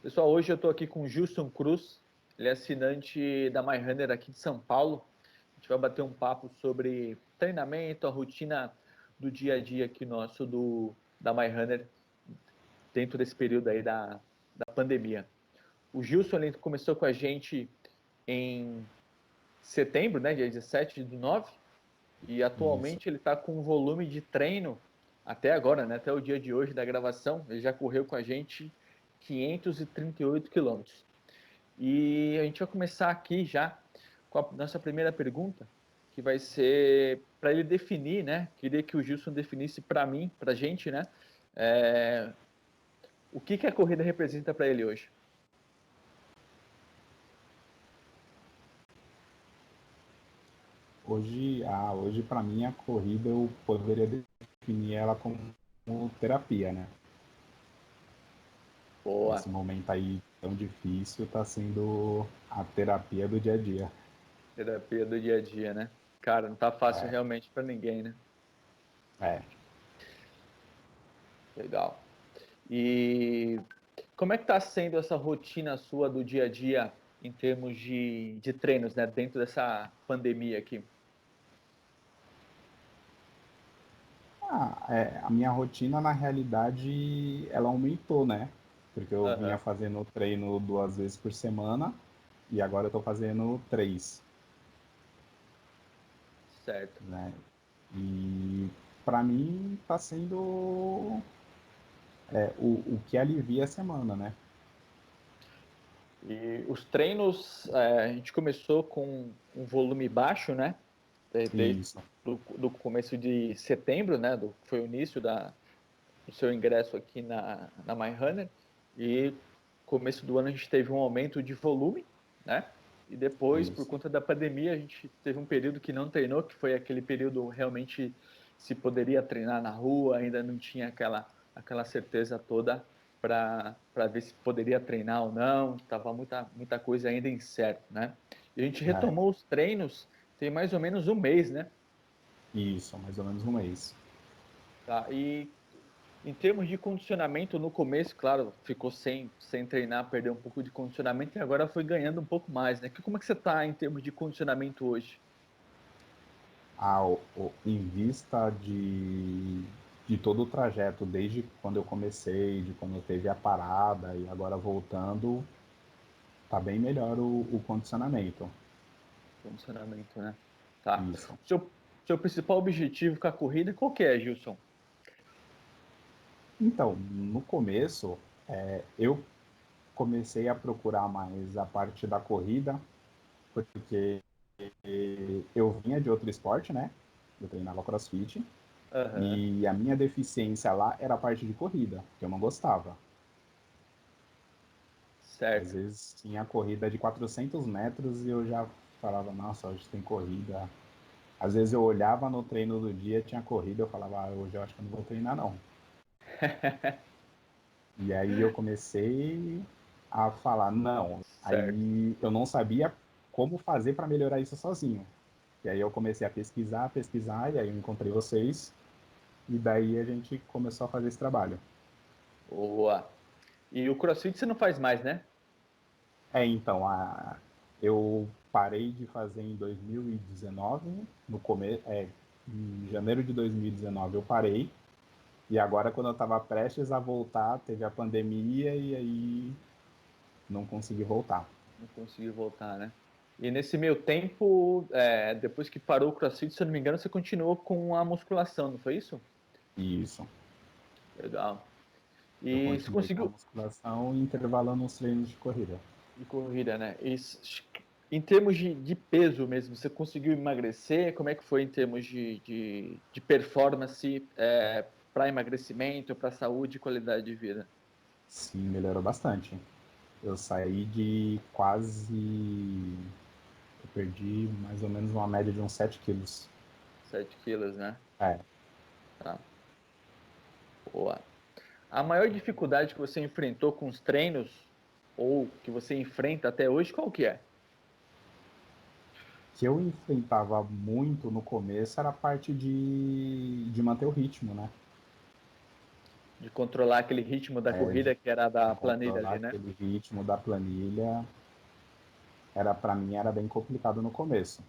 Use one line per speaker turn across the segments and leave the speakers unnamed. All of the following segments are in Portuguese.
Pessoal, hoje eu estou aqui com o Gilson Cruz, ele é assinante da MyRunner aqui de São Paulo. A gente vai bater um papo sobre treinamento, a rotina do dia a dia aqui nosso da MyRunner dentro desse período aí da pandemia. O Gilson ele começou com a gente em setembro, né, dia 17/9, e
Isso.
atualmente ele está com um volume de treino até agora, né, até o dia de hoje da gravação, ele já correu com a gente 538 quilômetros. E a gente vai começar aqui já com a nossa primeira pergunta, que vai ser para ele definir, né? Queria que o Gilson definisse para mim, para a gente, né? O que a corrida representa para ele hoje?
Hoje para mim a corrida eu poderia definir ela como terapia, né?
Boa,
Nesse momento aí tão difícil, tá sendo a terapia do dia a dia.
terapia do dia a dia, né? Cara, não tá fácil
É,
realmente para ninguém, né?
é.
Legal. E como é que tá sendo essa rotina sua do dia a dia em termos de treinos, né? Dentro dessa pandemia aqui?
A minha rotina na realidade ela aumentou, né? Porque eu vinha
Aham,
fazendo treino 2 vezes por semana e agora eu tô fazendo 3,
certo.
né? E para mim tá sendo o que alivia a semana, né?
E os treinos, a gente começou com um volume baixo, né? Desde
Isso.
do começo de setembro, né? Foi o início do seu ingresso aqui na MyRunner. E começo do ano a gente teve um aumento de volume, né? E depois, por
Isso.
conta da pandemia, a gente teve um período que não treinou, que foi aquele período realmente se poderia treinar na rua, ainda não tinha aquela certeza toda para ver se poderia treinar ou não, estava muita coisa ainda incerta, né? E a gente
É,
retomou os treinos tem mais ou menos um mês, né?
isso, mais ou menos um mês.
Tá? E em termos de condicionamento, no começo, claro, ficou sem treinar, perdeu um pouco de condicionamento e agora foi ganhando um pouco mais, né? Como é que você está em termos de condicionamento hoje?
Em vista de todo o trajeto, desde quando eu comecei, de quando eu teve a parada e agora voltando, tá bem melhor o condicionamento.
Condicionamento, né? Tá.
Isso.
Seu principal objetivo com a corrida, qual que é, Gilson?
Então, no começo, eu comecei a procurar mais a parte da corrida, porque eu vinha de outro esporte, né? Eu treinava CrossFit,
Aham,
e a minha deficiência lá era a parte de corrida, que eu não gostava. Às
certo.
vezes tinha corrida de 400 metros e eu já falava, nossa, hoje tem corrida. Às vezes eu olhava no treino do dia, tinha corrida, eu falava, hoje eu acho que eu não vou treinar não. E aí eu comecei a falar, não.
Certo.
Aí eu não sabia como fazer para melhorar isso sozinho. E aí eu comecei a pesquisar, e aí eu encontrei vocês, e daí a gente começou a fazer esse trabalho.
Boa. E o CrossFit você não faz mais, né?
Então, eu parei de fazer em 2019, no começo, em janeiro de 2019 eu parei, e agora quando eu estava prestes a voltar, teve a pandemia e aí não consegui voltar.
Não consegui voltar, né? E nesse meio tempo, depois que parou o CrossFit, se eu não me engano, você continuou com a musculação, não foi isso?
Isso.
Legal.
Eu
E você
continuei com a
conseguiu,
musculação e intervalando os treinos de corrida.
de corrida, né? Em termos de peso mesmo, você conseguiu emagrecer? Como é que foi em termos de performance para emagrecimento, para saúde e qualidade de vida?
Sim, melhorou bastante. Eu saí de quase. Eu perdi mais ou menos uma média de uns 7 quilos.
7 quilos, né?
É,
Tá. Boa. A maior dificuldade que você enfrentou com os treinos, ou que você enfrenta até hoje, qual que é?
que eu enfrentava muito no começo era a parte de manter o ritmo, né?
De controlar aquele ritmo da corrida que era da
de
planilha
controlar
ali, né?
aquele ritmo da planilha, para mim era bem complicado no começo.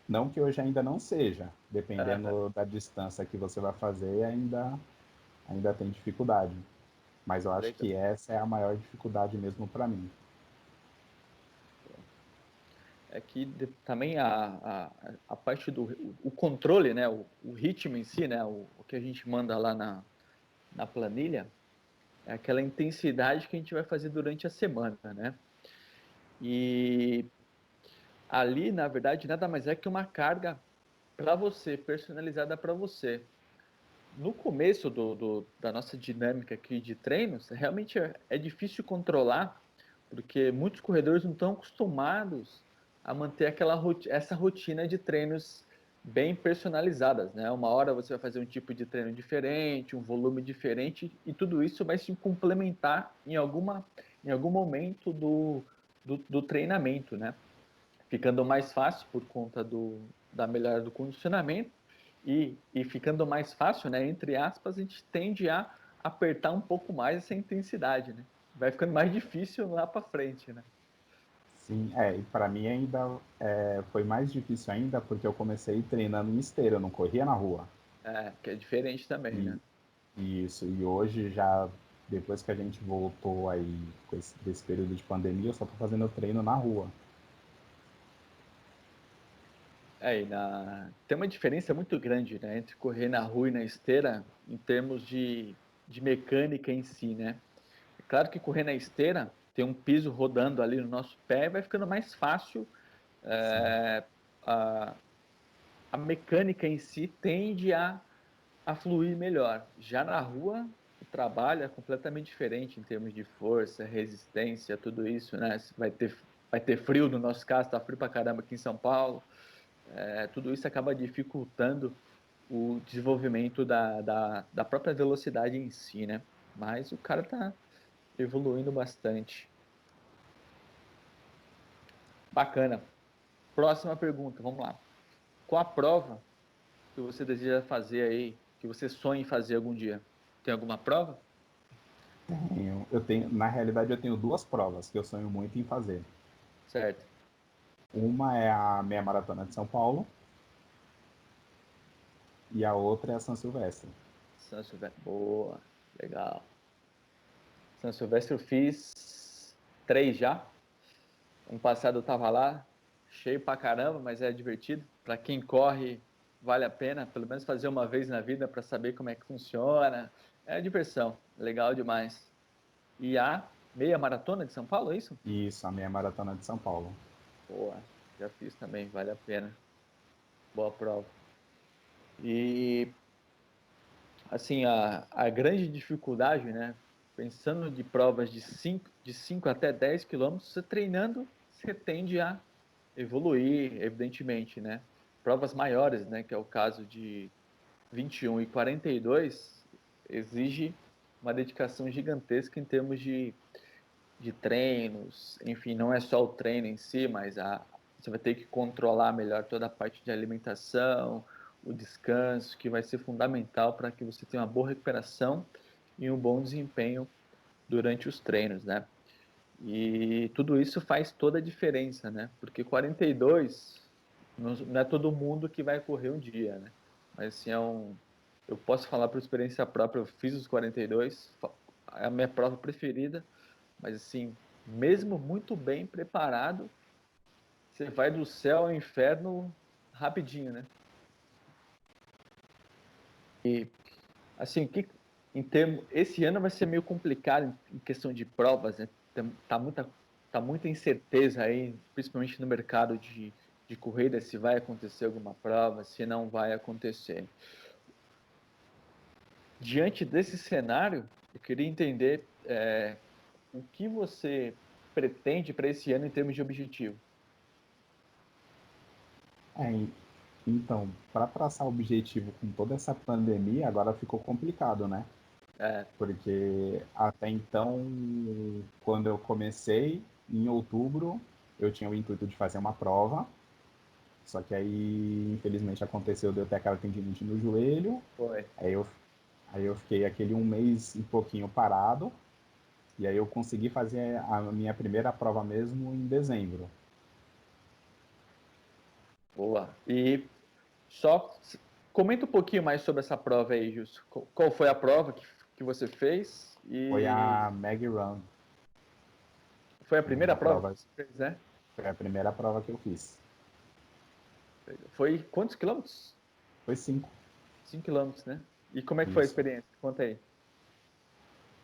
Não que hoje ainda não seja,
Aham,
dependendo da distância que você vai fazer, ainda tem dificuldade. Mas eu acho
legal.
que essa é a maior dificuldade mesmo para mim.
É que também a parte do o controle, né? O ritmo em si, né? O que a gente manda lá na planilha é aquela intensidade que a gente vai fazer durante a semana, né? E ali, na verdade, nada mais é que uma carga para você, personalizada para você. No começo da nossa dinâmica aqui de treinos, realmente é difícil controlar, porque muitos corredores não estão acostumados a manter essa rotina de treinos bem personalizadas, né? Uma hora você vai fazer um tipo de treino diferente, um volume diferente, e tudo isso vai se complementar em algum momento do treinamento, né? Ficando mais fácil por conta da melhora do condicionamento e ficando mais fácil, né? Entre aspas, a gente tende a apertar um pouco mais essa intensidade, né? Vai ficando mais difícil lá para frente, né?
Sim, e para mim ainda foi mais difícil ainda porque eu comecei treinando em esteira, eu não corria na rua.
É, que é diferente também,
E
né?
isso, e hoje já, depois que a gente voltou aí desse período de pandemia, eu só tô fazendo treino na rua.
Tem uma diferença muito grande, né, entre correr na rua e na esteira em termos de mecânica em si, né? É claro que correr na esteira tem um piso rodando ali no nosso pé e vai ficando mais fácil.
Sim,
é, a, a mecânica em si tende a fluir melhor. Já na rua, o trabalho é completamente diferente em termos de força, resistência, tudo isso, né? Vai ter frio, no nosso caso, tá frio pra caramba aqui em São Paulo. Tudo isso acaba dificultando o desenvolvimento da própria velocidade em si, né? Mas o cara tá evoluindo bastante. Bacana. Próxima pergunta, vamos lá. Qual a prova que você deseja fazer aí, que você sonha em fazer algum dia? Tem alguma prova?
na realidade eu tenho duas provas que eu sonho muito em fazer.
Certo.
Uma é a meia maratona de São Paulo e a outra é a São Silvestre.
São Silvestre. Boa. Legal. São Silvestre eu fiz 3 já. Ano passado eu tava lá, cheio pra caramba, mas é divertido. Pra quem corre, vale a pena, pelo menos fazer uma vez na vida para saber como é que funciona. É diversão. Legal demais. E a meia maratona de São Paulo, é isso?
Isso, a meia maratona de São Paulo.
Boa. Já fiz também, vale a pena. Boa prova. E assim, a grande dificuldade, né? Pensando de provas de 5 até 10 quilômetros, você treinando, você tende a evoluir, evidentemente, né? Provas maiores, né? Que é o caso de 21 e 42, exige uma dedicação gigantesca em termos de treinos, enfim, não é só o treino em si, mas você vai ter que controlar melhor toda a parte de alimentação, o descanso, que vai ser fundamental para que você tenha uma boa recuperação e um bom desempenho durante os treinos, né? E tudo isso faz toda a diferença, né? Porque 42 não é todo mundo que vai correr um dia, né? Mas assim, eu posso falar por experiência própria, eu fiz os 42, é a minha prova preferida, mas assim, mesmo muito bem preparado, você vai do céu ao inferno rapidinho, né? E assim, esse ano vai ser meio complicado em questão de provas, né? Tá muita incerteza aí, principalmente no mercado de corrida, se vai acontecer alguma prova, se não vai acontecer. Diante desse cenário, eu queria entender o que você pretende para esse ano em termos de objetivo.
É, então, para traçar o objetivo com toda essa pandemia, agora ficou complicado, né?
É,
Porque até então, quando eu comecei, em outubro, eu tinha o intuito de fazer uma prova, só que aí, infelizmente, aconteceu de eu ter aquela tendinite no joelho,
foi.
aí eu, Aí eu fiquei aquele um mês e pouquinho parado, e aí eu consegui fazer a minha primeira prova mesmo em dezembro.
Boa. E só comenta um pouquinho mais sobre essa prova aí, Justo. Qual foi a prova que você fez?
Foi
E
a Mag Run,
foi a primeira
uma
prova
prova,
que você fez, né?
foi a primeira prova que eu fiz.
Foi quantos quilômetros?
Foi 5,
5 quilômetros, né? E como é que foi a
isso.
experiência? Conta aí.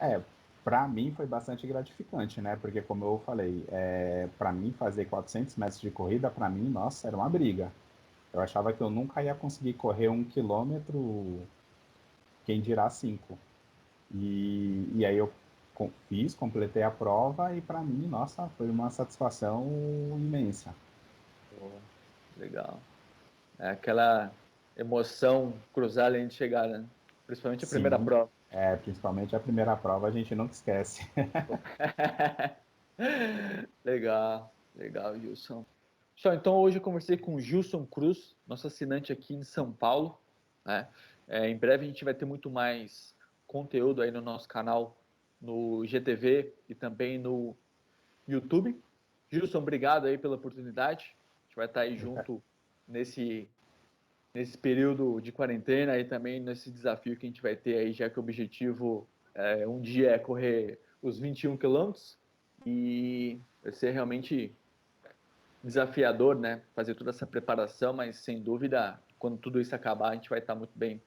É, para mim foi bastante gratificante, né? Porque como eu falei, para mim fazer 400 metros de corrida, para mim, nossa, era uma briga. Eu achava que eu nunca ia conseguir correr 1 quilômetro, quem dirá 5. E aí eu fiz, completei a prova e para mim, nossa, foi uma satisfação imensa.
Boa. Legal. É aquela emoção cruzada antes de chegar, né? Principalmente a primeira
Sim,
prova.
principalmente a primeira prova a gente nunca esquece.
Legal, legal, Gilson. Pessoal, então hoje eu conversei com o Gilson Cruz, nosso assinante aqui em São Paulo, né? Em breve a gente vai ter muito mais conteúdo aí no nosso canal, no GTV e também no YouTube. Gilson, obrigado aí pela oportunidade. A gente vai estar aí junto nesse, nesse período de quarentena e também nesse desafio que a gente vai ter aí, já que o objetivo um dia é correr os 21 quilômetros e vai ser realmente desafiador, né? Fazer toda essa preparação, mas sem dúvida, quando tudo isso acabar, a gente vai estar muito bem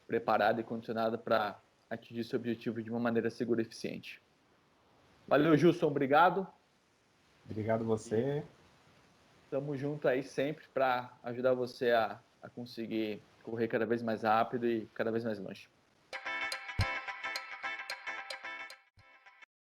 preparado e condicionado para atingir esse objetivo de uma maneira segura e eficiente. Valeu, Gilson, obrigado.
Obrigado
E
você.
estamos juntos aí sempre para ajudar você a conseguir correr cada vez mais rápido e cada vez mais longe.